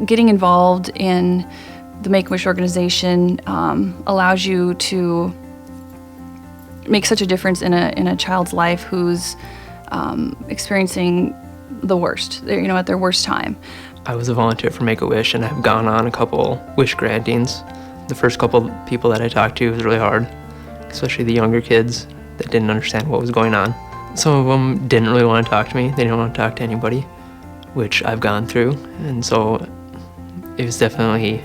Getting involved in the Make-A-Wish organization allows you to make such a difference in a child's life who's experiencing the worst, at their worst time. I was a volunteer for Make-A-Wish, and I've gone on a couple wish grantings. The first couple people that I talked to was really hard, especially the younger kids that didn't understand what was going on. Some of them didn't really want to talk to me. They didn't want to talk to anybody, which I've gone through, and so it was definitely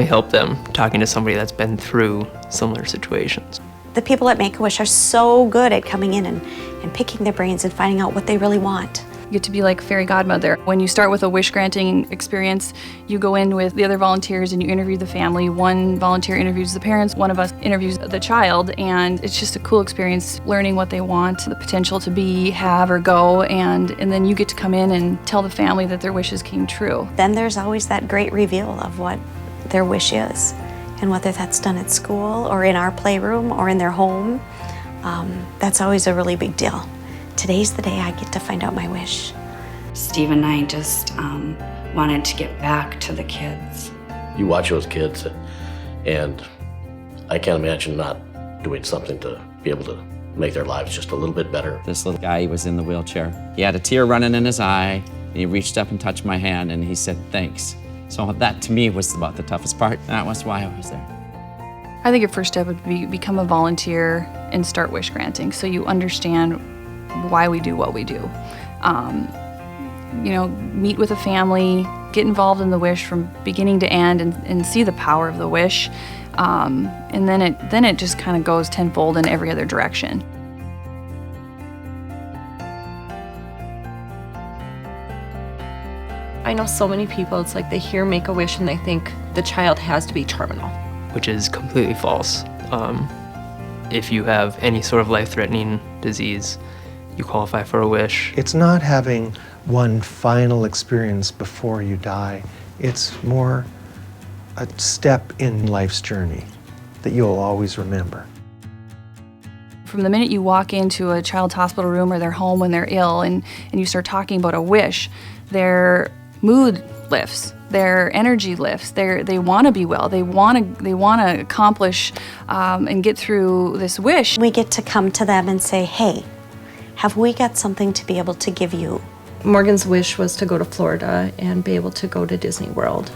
helped them talking to somebody that's been through similar situations. The people at Make-A-Wish are so good at coming in and picking their brains and finding out what they really want. You get to be like fairy godmother. When you start with a wish granting experience, you go in with the other volunteers and you interview the family. One volunteer interviews the parents, one of us interviews the child, and it's just a cool experience learning what they want, the potential to be, have, or go, and then you get to come in and tell the family that their wishes came true. Then there's always that great reveal of what their wish is, and whether that's done at school or in our playroom or in their home, that's always a really big deal. Today's the day I get to find out my wish. Steve and I just wanted to get back to the kids. You watch those kids, and I can't imagine not doing something to be able to make their lives just a little bit better. This little guy, he was in the wheelchair. He had a tear running in his eye, and he reached up and touched my hand, and he said, "Thanks." So that, to me, was about the toughest part. That was why I was there. I think your first step would be become a volunteer and start wish granting so you understand why we do what we do. Meet with a family, get involved in the wish from beginning to end and see the power of the wish. And then it just kind of goes tenfold in every other direction. I know so many people, it's like they hear Make-A-Wish and they think the child has to be terminal. Which is completely false. If you have any sort of life-threatening disease, you qualify for a wish. It's not having one final experience before you die. It's more a step in life's journey that you'll always remember. From the minute you walk into a child's hospital room or their home when they're ill and you start talking about a wish, their mood lifts, their energy lifts, they want to be well, they want to accomplish and get through this wish. We get to come to them and say, hey, have we got something to be able to give you? Morgan's wish was to go to Florida and be able to go to Disney World.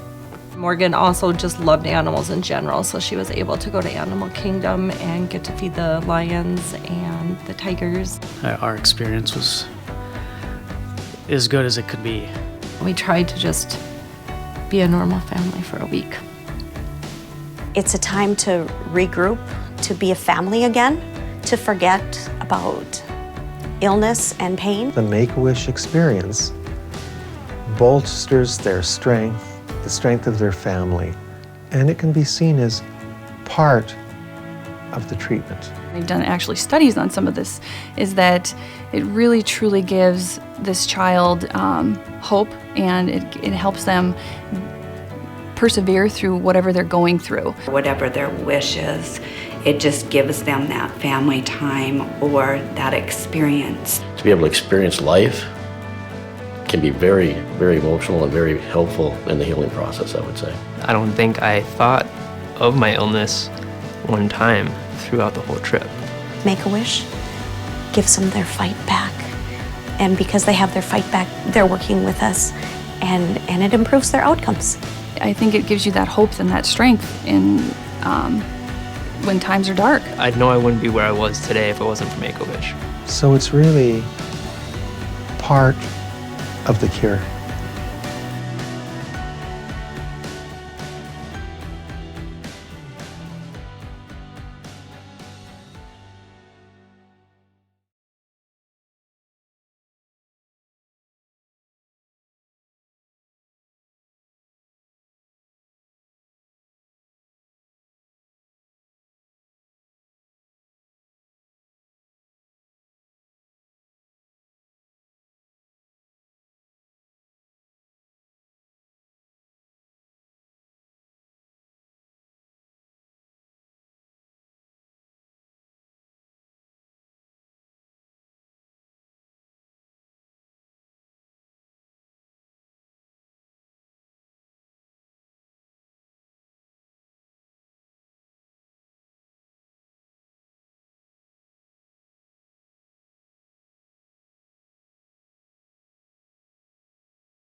Morgan also just loved animals in general, so she was able to go to Animal Kingdom and get to feed the lions and the tigers. Our experience was as good as it could be. We tried to just be a normal family for a week. It's a time to regroup, to be a family again, to forget about illness and pain. The Make-A-Wish experience bolsters their strength, the strength of their family, and it can be seen as part of the treatment. They've done actually studies on some of this, is that it really truly gives this child hope, and it helps them persevere through whatever they're going through. Whatever their wish is, it just gives them that family time or that experience. To be able to experience life can be very, very emotional and very helpful in the healing process, I would say. I don't think I thought of my illness one time throughout the whole trip. Make-A-Wish gives them their fight back. And because they have their fight back, they're working with us, and it improves their outcomes. I think it gives you that hope and that strength in when times are dark. I know I wouldn't be where I was today if it wasn't for Make-A-Wish. So it's really part of the cure.